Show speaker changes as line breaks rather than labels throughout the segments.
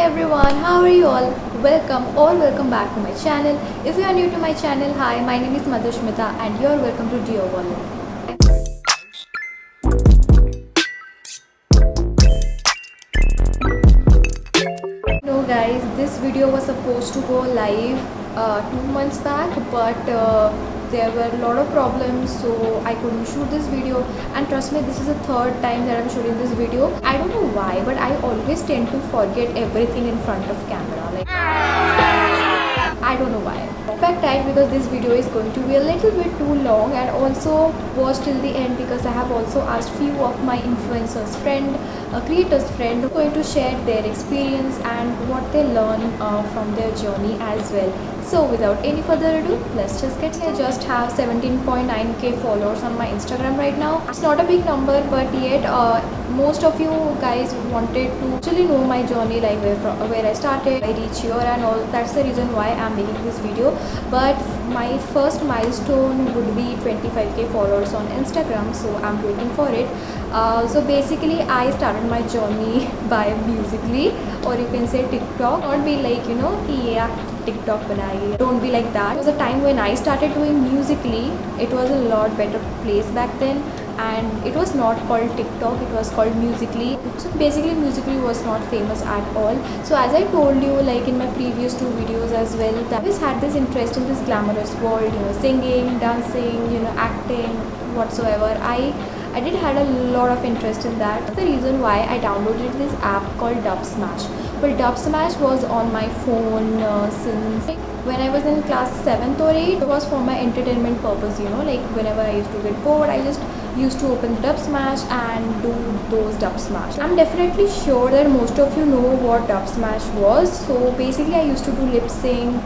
everyone, how are you all? Welcome back to my channel. If you are new to my channel, hi, my name is Madhushmita and you're welcome to Dio Wallet. No guys, this video was supposed to go live 2 months back, but there were a lot of problems, so I couldn't shoot this video. And trust me, this is the third time that I'm shooting this video. I don't know why, but I always tend to forget everything in front of camera. I don't know why. Perfect time because this video is going to be a little bit too long, and also watch till the end because I have also asked few of my influencers friend, creators friend, who are going to share their experience and what they learn from their journey as well. So without any further ado, let's just get started. I just have 17.9k followers on my Instagram right now. It's not a big number, but yet most of you guys wanted to actually know my journey, like where I started, I reach here and all. That's the reason why I'm making this video. But my first milestone would be 25k followers on Instagram, so I'm waiting for it. So basically I started my journey by Musical.ly, or you can say TikTok. Not be like, you know, yeah, TikTok banaiye. Don't be like that. It was a time when I started doing Musical.ly. It was a lot better place back then, and it was not called TikTok, it was called Musical.ly. So basically Musical.ly was not famous at all. So as I told you, like in my previous two videos as well, that I always had this interest in this glamorous world, you know, singing, dancing, you know, acting, whatsoever. I did had a lot of interest in that. That's the reason why I downloaded this app called Dubsmash. But Dubsmash was on my phone since when I was in class 7th or 8th. It was for my entertainment purpose, you know, like whenever I used to get bored, I just used to open Dubsmash and do those Dubsmash. I'm definitely sure that most of you know what Dubsmash was. So basically I used to do lip sync,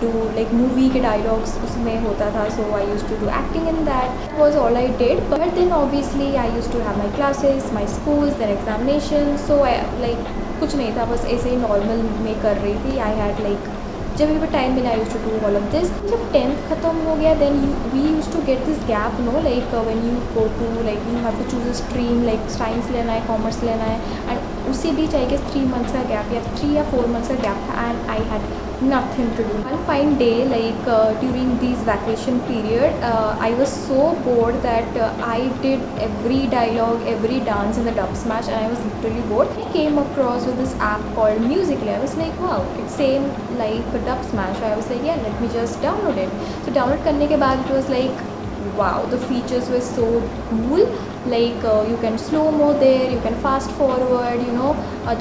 do like movie ke dialogues usme hota tha, so I used to do acting in that. That was all I did. But then obviously I used to have my classes, my schools, then examinations, so I like कुछ नहीं था, बस ऐसे ही normal में कर रही थी. I had like जब भी टाइम मिला I used to do all of this. जब 10th खत्म हो गया, then we used to get this gap, no, like when you go to like you have to choose a stream, like science लेना है, commerce लेना है, and उसी बीच आई गेस 3 months का गैप या 3 या 4 months का गैप था, and I had nothing to do. One fine day, like during these vacation period, I was so bored that I did every dialogue, every dance in the Dubsmash, and I was literally bored. I came across with this app called Musical.ly. I was like, wow, it's same like Dubsmash. I was like, yeah, let me just download it. So download करने के बाद it was like, wow, the features were so cool. Like you can slow mo there, you can fast forward, you know.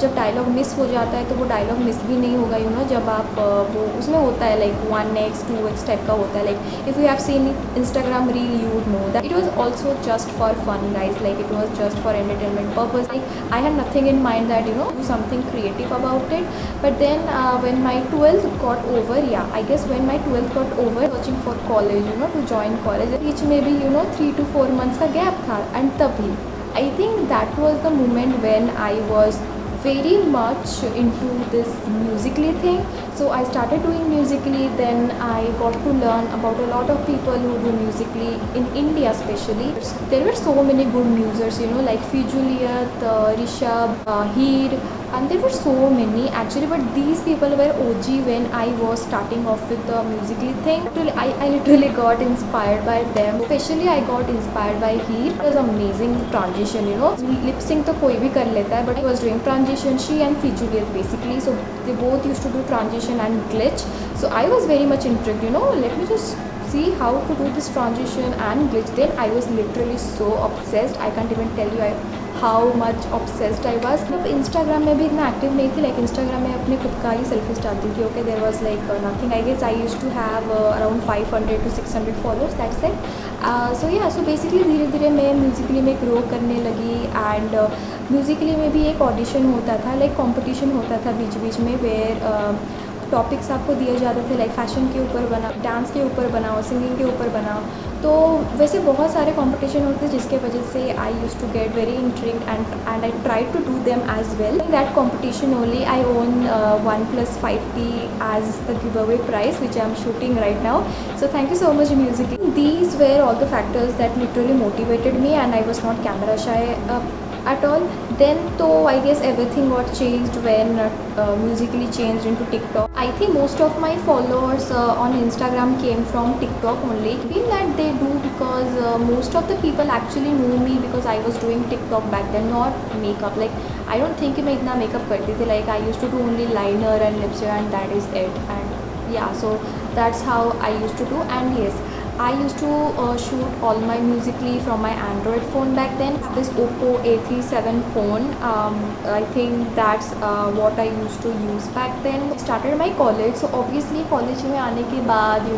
जब dialogue miss हो जाता है तो वो dialogue miss भी नहीं होगा, यू नो. जब आप वो उसमें होता है लाइक 1x 2x टाइप का होता है. Like if you have seen Instagram reel, you would know that it was also just for fun guys. Like it was just for entertainment purpose. Like I had nothing in mind that, you know, do something creative about it. But then when my 12th got over, yeah, I guess when my 12th got over, searching for college, you know, to join college, which maybe, you know, 3 to 4 months का gap था. And तभी I think that was the moment when I was very much into this Musical.ly thing. So I started doing Musical.ly, then I got to learn about a lot of people who do Musical.ly in India especially. There were so many good musers, you know, like Fijuliat, Rishabh, Heer, and there were so many actually, but these people were OG when I was starting off with the Musical.ly thing. I literally got inspired by them. Especially I got inspired by Heer. It was amazing transition, you know. Lip sync तो कोई भी कर लेता है, but I was doing transition, she and Fijuliat basically. So they both used to do transition and glitch. So I was very much intrigued, you know, let me just see how to do this transition and glitch. Then I was literally so obsessed. I can't even tell you how much obsessed I was. अब Instagram में भी इतना active नहीं थी. Like Instagram में अपने खुद का ही सेल्फीज डालती थी. Okay, there was like nothing. I guess I used to have around 500 to 600 followers, that's it. So yeah, so basically धीरे धीरे मैं Musical.ly में ग्रो करने लगी. एंड Musical.ly में भी एक ऑडिशन होता था, लाइक कॉम्पिटिशन होता था बीच बीच में, वेयर टॉपिक्स आपको दिए जाते थे, लाइक फैशन के ऊपर बनाओ, डांस के ऊपर बनाओ, सिंगिंग के ऊपर बनाओ. तो वैसे बहुत सारे कंपटीशन होते हैं, जिसके वजह से I used to get very intrigued and I try to do them as well. In that competition only I own 1+5T as the giveaway prize, which I am shooting right now. So thank you so much Musical.ly. These were all the factors that literally motivated me, and I was not camera shy. at all. Then though I guess everything got changed when Musically changed into TikTok. I think most of my followers on Instagram came from TikTok only. I feel that they do because most of the people actually knew me because I was doing TikTok back then, not makeup. Like I don't think कि मैं इतना makeup करती थी. Like I used to do only liner and lipstick and that is it. And yeah, so that's how I used to do. And yes, I used to shoot all my Musically from my Android phone back then. This Oppo A37 phone. I think that's what I used to use back then. I started my college, so obviously college में आने के बाद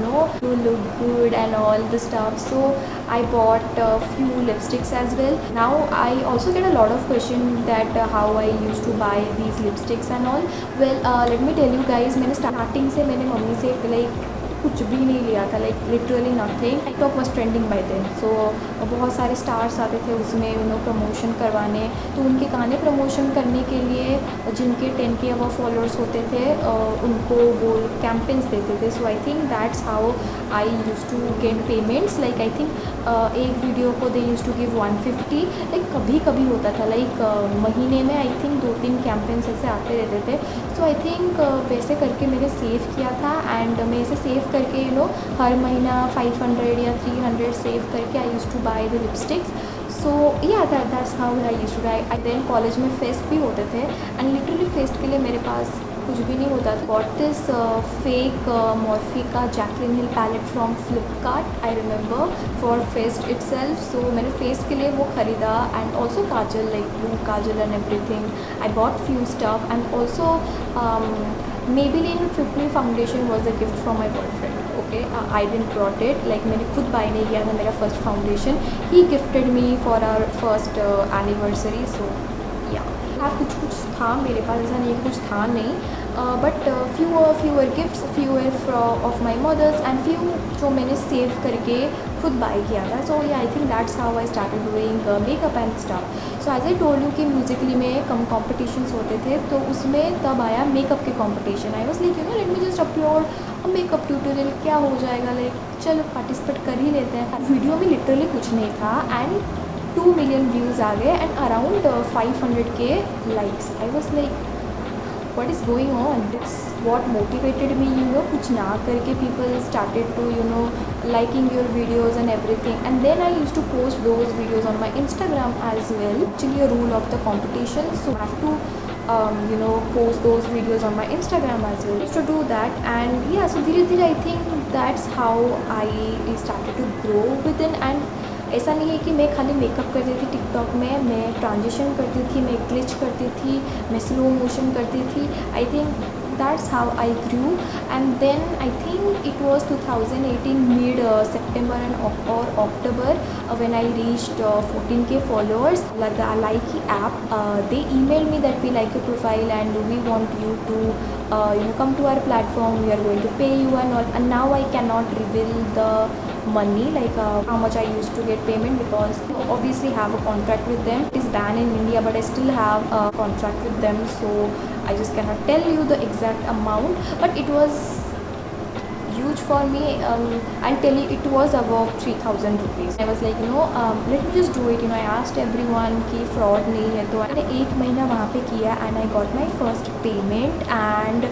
you look good and all the stuff. So I bought a few lipsticks as well. Now I also get a lot of questions that how I used to buy these lipsticks and all. Well, let me tell you guys, मैंने starting से मैंने mummy से like कुछ भी नहीं लिया था, like literally nothing. TikTok was trending by then, so बहुत सारे स्टार्स आते थे उसमें प्रमोशन करवाने. तो उनके गाने प्रमोशन करने के लिए जिनके 10K अब फॉलोअर्स होते थे उनको वो कैंपेन्स देते थे. So I think that's how I use to get payments. Like I think एक वीडियो को they use to give 150. Like कभी कभी होता था लाइक महीने में आई थिंक 2-3 कैंपेन्स ऐसे आते रहते थे. सो आई थिंक वैसे करके मैंने सेव किया था एंड मैं इसे सेव करके हर महीना 500 या 300 सेव करके I use to buy the lipsticks. So yeah that's how I use to buy. Then college में फेस्ट भी होते थे एंड लिटरली फेस्ट के लिए मेरे पास कुछ भी नहीं होता था. गॉट दिस फेक मॉर्फी का Jaclyn Hill palette from Flipkart I remember for fest itself. So मैंने फेस्ट के लिए वो ख़रीदा and also kajal, like blue kajal and everything. I bought few stuff and also Maybelline Fit foundation was a gift from my boyfriend. Okay, I didn't brought it, like मैंने खुद buy नहीं किया था मेरा first foundation. He gifted me for our first anniversary. सो या कुछ था मेरे पास, ऐसा नहीं कुछ था नहीं. But fewer gifts, fewer of my mothers and few जो मैंने सेव करके खुद बाय किया था. So yeah I think that's how I started doing makeup and stuff. So as I told you कि म्यूजिकली में कम कॉम्पिटिशन्स होते थे, तो उसमें तब आया मेकअप के competition. I was like let me just upload makeup tutorial, क्या हो जाएगा, लाइक चलो पार्टिसिपेट कर ही लेते हैं. वीडियो में लिटरली कुछ नहीं था एंड 2 मिलियन व्यूज़ आ गए and around 500K likes. I was like what is going on? It's what motivated me, कुछ ना करके people started to liking your videos and everything. And then I used to post those videos on my Instagram as well. Actually a rule of the competition, so I have to post those videos on my Instagram as well. I used to do that and yeah, so धीरे-धीरे I think that's how I started to grow within. And ऐसा नहीं है कि मैं खाली makeup करती थी TikTok में, मैं ट्रांजिशन करती थी, मैं ग्लिच करती थी, मैं स्लो मोशन करती थी. I think that's how I grew. And then I think it was 2018 mid September or October when I reached 14K followers. Like the Likee app, they emailed me that we like your profile and we want you to come to our platform, we are going to pay you and all. And now I cannot reveal the money, like how much I used to get payment, because obviously have a contract with them. It is banned in India, but I still have a contract with them, so I just cannot tell you the exact amount. But it was huge for me. I'll tell you, it was above 3,000 rupees. I was like let me just do it. I asked everyone कि fraud नहीं है, तो मैंने 1 महीना वहाँ पे किया and I got my first payment and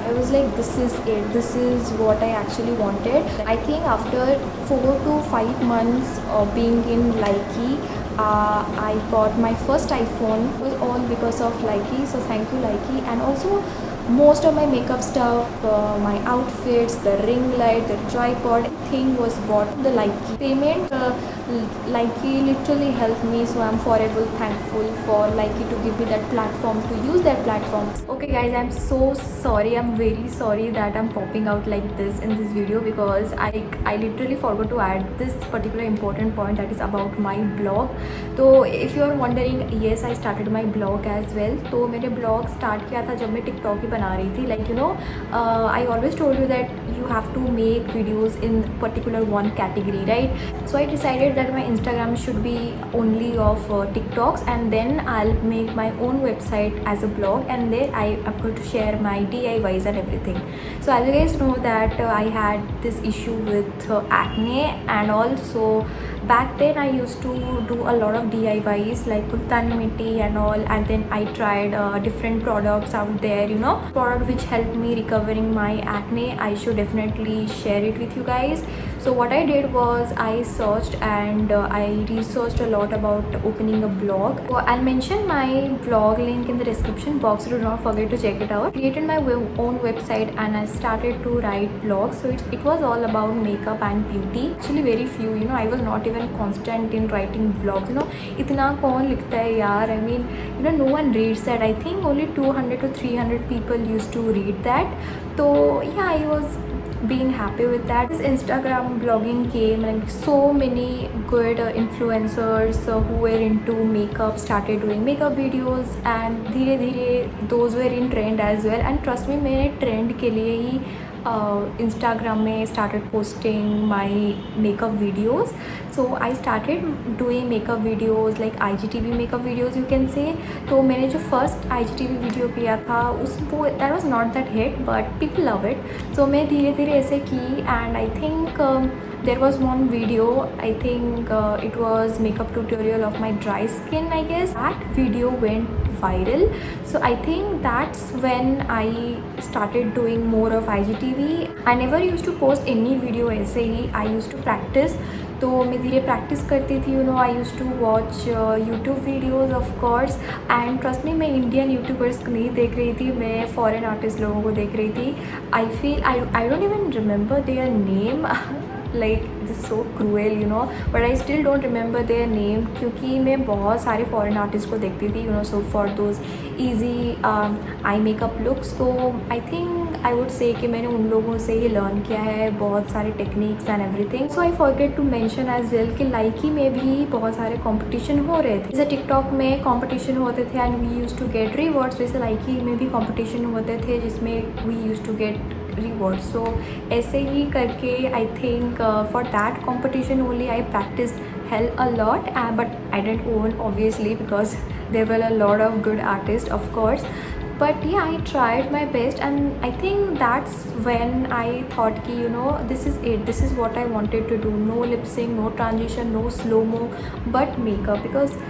I was like, this is it, this is what I actually wanted. I think after 4 to 5 months of being in Likee, I got my first iPhone. It was all because of Likee, so thank you Likee. And also most of my makeup stuff, my outfits, the ring light, the tripod, everything was bought the Likee. Payment, Likee literally helped me, so I'm forever thankful for Likee to give me that platform, to use that platform. Okay guys, I'm so sorry, I'm very sorry that I'm popping out like this in this video, because I literally forgot to add this particular important point, that is about my blog. So if you are wondering, yes, I started my blog as well. तो मैंने blog start किया था जब मैं TikTok ही बना रही थी. Like I always told you that you have to make videos in particular one category, right? So I decided that my Instagram should be only of TikToks, and then I'll make my own website as a blog, and there I am going to share my DIYs and everything. So as you guys know that I had this issue with acne, and also back then I used to do a lot of DIYs like Multani Mitti and all, and then I tried different products out there, you know, product which helped me recovering my acne. I should definitely share it with you guys. So what I did was I searched and I researched a lot about opening a blog. So I'll mention my blog link in the description box, so do not forget to check it out. Created my own website and I started to write blogs. So it was all about makeup and beauty. Actually very few, you know, I was not even constant in writing blogs, you know. Itna kaun likhta hai yaar, I mean, you know, no one reads that. I think only 200 to 300 people used to read that. So yeah, I was being happy with that. This Instagram blogging came, like so many good influencers who were into makeup started doing makeup videos, and धीरे धीरे those were in trend as well. And trust me, मैंने trend के लिए ही Instagram में started posting my makeup videos. So I started doing makeup videos like IGTV makeup videos, you can say. तो मैंने जो first IGTV video किया था उसको that was not that hit, but people love it. So मैं धीरे धीरे ऐसे की, and I think there was one video, I think it was makeup tutorial of my dry skin, I guess. That video went viral. So I think that's when I started doing more of IGTV. I never used to post any video ऐसे ही, I used to practice. तो मैं धीरे practice करती थी, you know. I use to watch YouTube videos of course, and trust me, मैं Indian YouTubers को नहीं देख रही थी, मैं फॉरेन आर्टिस्ट लोगों को देख रही थी. I feel I don't even remember their name like this is so cruel, you know, but I still don't remember their name क्योंकि मैं बहुत सारे फॉरेन आर्टिस्ट को देखती थी, you know, so for those easy eye makeup looks. तो I think I would say कि मैंने उन लोगों से ही लर्न किया है बहुत सारे techniques and everything. So I forget to mention as well कि लाइकी में भी बहुत सारे कंपटीशन हो रहे थे. जैसे टिकटॉक में कंपटीशन होते थे and we use to get rewards, वैसे लाइकी में भी कंपटीशन होते थे जिसमें we use to get reward. So ऐसे ही करके I think for that competition only I practised hell a lot, but I didn't own obviously because there were a lot of good artists of course. But yeah, I tried my best, and I think that's when I thought ki, you know, this is it, this is what I wanted to do. No lip sync, no transition, no slow-mo, but makeup, because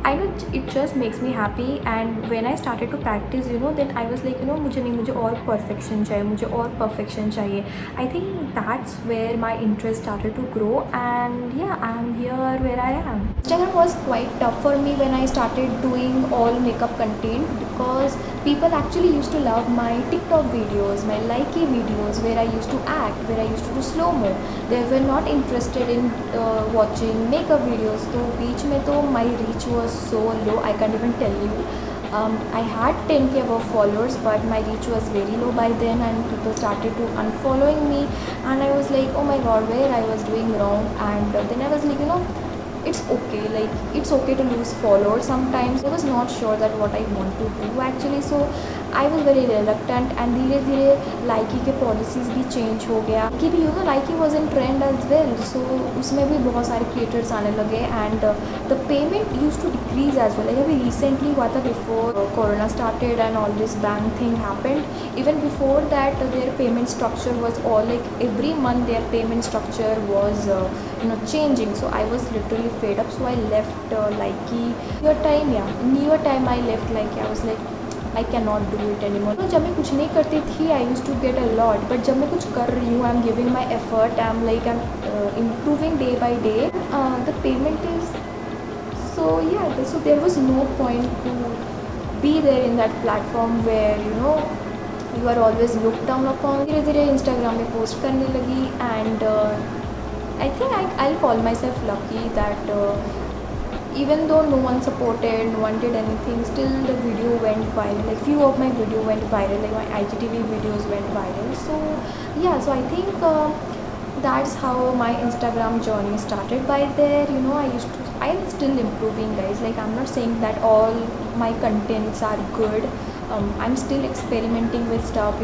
I know it just makes me happy. And when I started to practice, you know, then I was like, you know, मुझे और perfection चाहिए, मुझे और perfection चाहिए. I think that's where my interest started to grow, and yeah, I'm here where I am. Instagram was quite tough for me when I started doing all makeup content, because people actually used to love my TikTok videos, my likey videos where I used to act, where I used to do slow-mo. They were not interested in watching makeup videos. तो बीच में तो my reach was so low, I can't even tell you. I had 10k above followers, but my reach was very low by then, and people started to unfollowing me, and I was like, oh my god, where I was doing wrong. And then I was like, you know, it's okay, like it's okay to lose followers sometimes. I was not sure that what I want to do actually, so I was very reluctant. And धीरे धीरे लाइकी के policies भी change हो गया कि भी, you know, Likee was in trend as well. So उसमें भी बहुत सारे क्रिएटर्स आने लगे, and the payment use to decrease as well. अभी रिसेंटली हुआ था before corona started and all this ban thing happened. Even before that their payment structure was all like every month their payment structure was changing. So I was literally fed up, so I left Likee. Near time I left Likee. I was like, I cannot do it anymore. तो जब मैं कुछ नहीं करती थी, I used to get a lot, but जब मैं कुछ कर रही हूँ, I'm giving my effort, I'm improving day by day, the payment is so, yeah. So there was no point to be there in that platform where, you know, you are always looked down upon. धीरे धीरे Instagram में post करने लगी, and I think I'll call myself lucky that even though no one supported, no one did anything, still the video went viral. Like few of my video went viral, like my IGTV videos went viral. So yeah, so I think that's how my Instagram journey started. By there, you know, I'm still improving, guys. Like I'm not saying that all my contents are good, I'm still experimenting with stuff,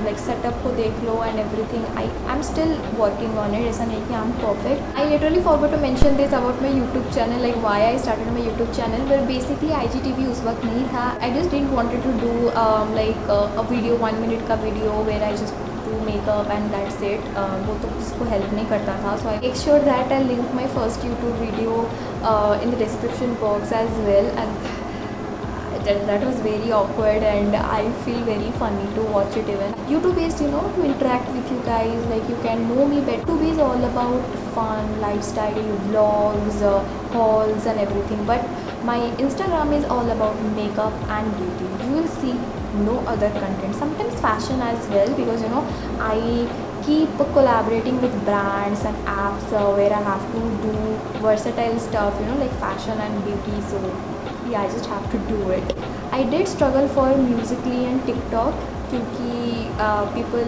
like setup ko dekh lo and everything. I'm still working on it. ऐसा नहीं कि I'm perfect. I literally forgot to mention this about my YouTube channel, like why I started my YouTube channel. Well, basically IGTV उस वक्त नहीं था. I just didn't wanted to do a video, 1 minute का video where I just do makeup and that's it. वो तो किसको help नहीं करता था. So I make sure that I link my first YouTube video in the description box as well. And that was very awkward and I feel very funny to watch it even. YouTube is, to interact with you guys, like you can know me better. YouTube is all about fun, lifestyle, vlogs, hauls and everything. But my Instagram is all about makeup and beauty. You will see no other content. Sometimes fashion as well, because I keep collaborating with brands and apps where I have to do versatile stuff, like fashion and beauty. So yeah, I just have to do it. I did struggle for Musical.ly and TikTok क्योंकि people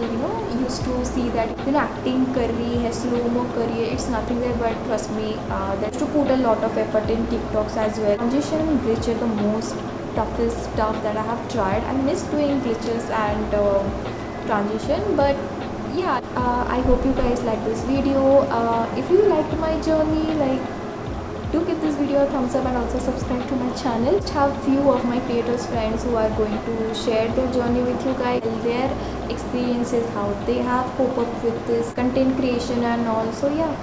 used to see that acting कर रही है, slow mo कर रही है. It's nothing there, but trust me, there's to put a lot of effort in TikToks as well. Transition and glitch are the most toughest stuff that I have tried. I miss doing glitches and transition, but yeah, I hope you guys like this video. If you liked my journey, like, do give this video a thumbs up and also subscribe to my channel. I have few of my creators friends who are going to share their journey with you guys, their experiences, how they have cope up with this content creation and also yeah.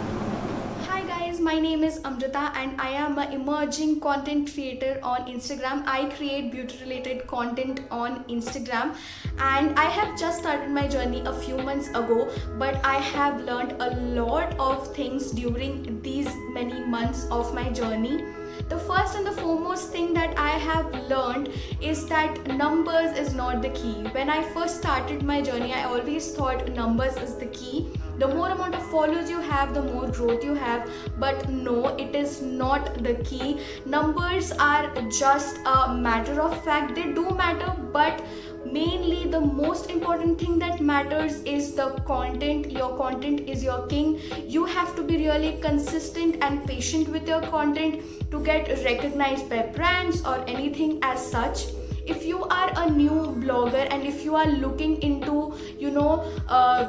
Hi guys, my name is Amrita and I am an emerging content creator on Instagram. I create beauty related content on Instagram and I have just started my journey a few months ago, but I have learned a lot of things during these many months of my journey. The first and the foremost thing that I have learned is that numbers is not the key. When I first started my journey, I always thought numbers is the key. The more amount of followers you have, the more growth you have. But no, it is not the key. Numbers are just a matter of fact. They do matter, but mainly the most important thing that matters is the content. Your content is your king. You have to be really consistent and patient with your content to get recognized by brands or anything as such. If you are a new blogger and if you are looking into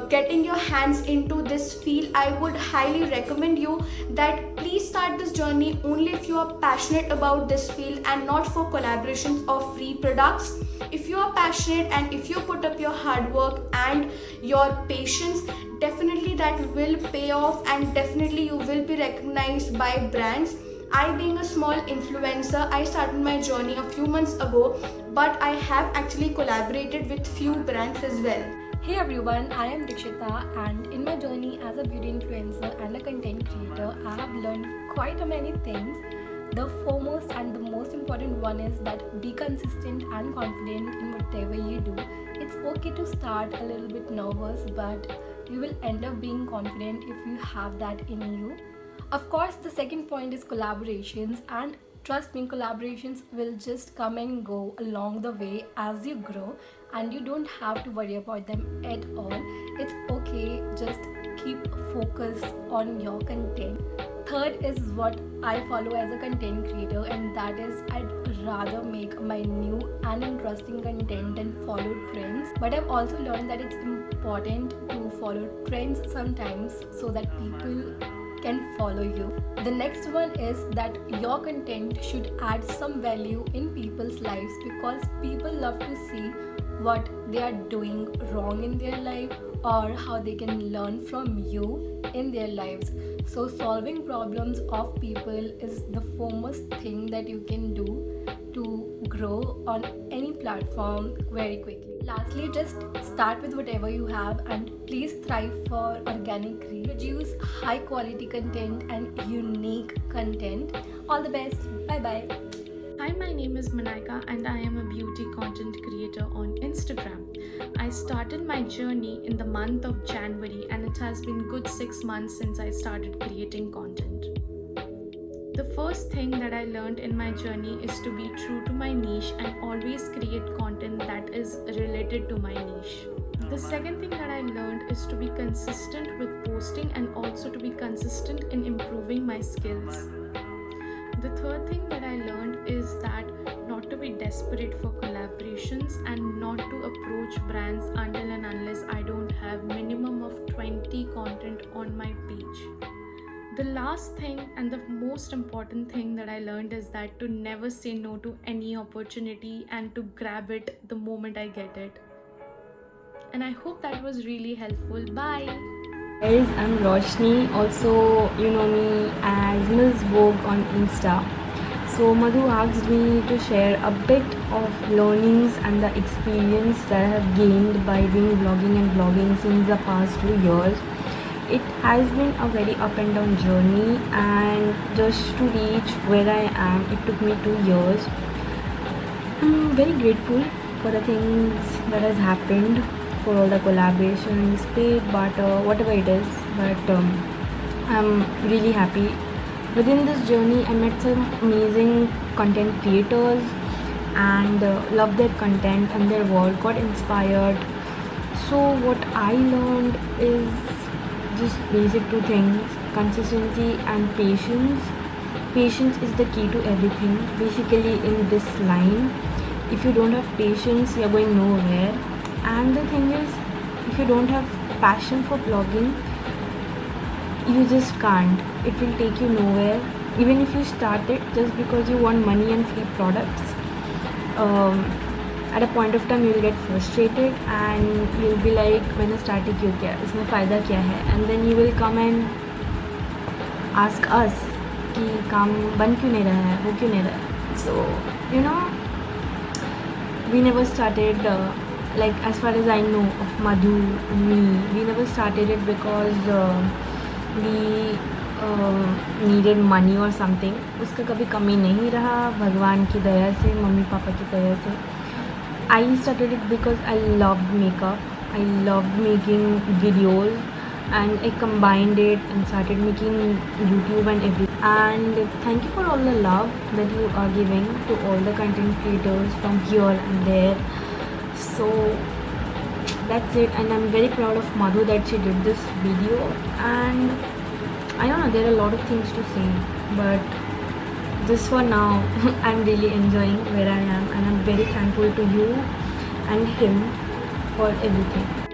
getting your hands into this field, I would highly recommend you that please start this journey only if you are passionate about this field and not for collaborations or free products. If you are passionate and if you put up your hard work and your patience, definitely that will pay off and definitely you will be recognized by brands. I, being a small influencer, I started my journey a few months ago, but I have actually collaborated with few brands as well.
Hey everyone, I am Dikshita and in my journey as a beauty influencer and a content creator, I have learned quite a many things. The foremost and the most important one is that be consistent and confident in whatever you do. It's okay to start a little bit nervous, but you will end up being confident if you have that in you. Of course, the second point is collaborations, and trust me, collaborations will just come and go along the way as you grow and you don't have to worry about them at all. It's okay, just keep focus on your content. Third is what I follow as a content creator, and that is I'd rather make my new and interesting content than follow trends. But I've also learned that it's important to follow trends sometimes so that people can follow you. The next one is that your content should add some value in people's lives, because people love to see what they are doing wrong in their life or how they can learn from you in their lives. So solving problems of people is the foremost thing that you can do to grow on any platform very quickly. Lastly, just start with whatever you have and please strive for organic reach. Produce high quality content and unique content. All the best. Bye bye.
Hi, my name is Manaika and I am a beauty content creator on Instagram. I started my journey in the month of January and it has been good 6 months since I started creating content. The first thing that I learned in my journey is to be true to my niche and always create content that is related to my niche. The second thing that I learned is to be consistent with posting and also to be consistent in improving my skills. The third thing that I learned is that not to to be desperate for collaborations and not to approach brands until and unless I don't have minimum of 20 content on my page. The last thing and the most important thing that I learned is that to never say no to any opportunity and to grab it the moment I get it. And I hope that was really helpful. Bye.
Guys, I'm Roshni. Also, you know me as Miss Vogue on Insta. So Madhu asked me to share a bit of learnings and the experience that I have gained by doing vlogging and vlogging since the past 2 years. It has been a very up and down journey, and just to reach where I am, it took me 2 years. I'm very grateful for the things that has happened, for all the collaborations, paid, barter, whatever it is. But I'm really happy. Within this journey, I met some amazing content creators and loved their content and their work, got inspired. So what I learned is just basic two things: consistency and patience. Patience is the key to everything. Basically, in this line, if you don't have patience, you're going nowhere. And the thing is, if you don't have passion for vlogging, you just can't. It will take you nowhere. Even if you start it just because you want money and free products, at a point of time you will get frustrated and you'll be like, मैंने start ही क्यों किया, इसमें फ़ायदा क्या है? And then you will come and ask us कि काम बन क्यों नहीं रहा है, हो क्यों नहीं रहा है? So you know, we never started like, as far as I know of Madhu and me, we never started it because we needed money or something. उसका कभी कमी नहीं रहा, भगवान की दया से, मम्मी पापा की दया से. I started it because I loved makeup. I loved making videos, and I combined it and started making YouTube and everything. And thank you for all the love that you are giving to all the content creators from here and there. So that's it, and I'm very proud of Madhu that she did this video. And I don't know, there are a lot of things to say, but just for now I'm really enjoying where I am, and I'm very thankful to you and him for everything.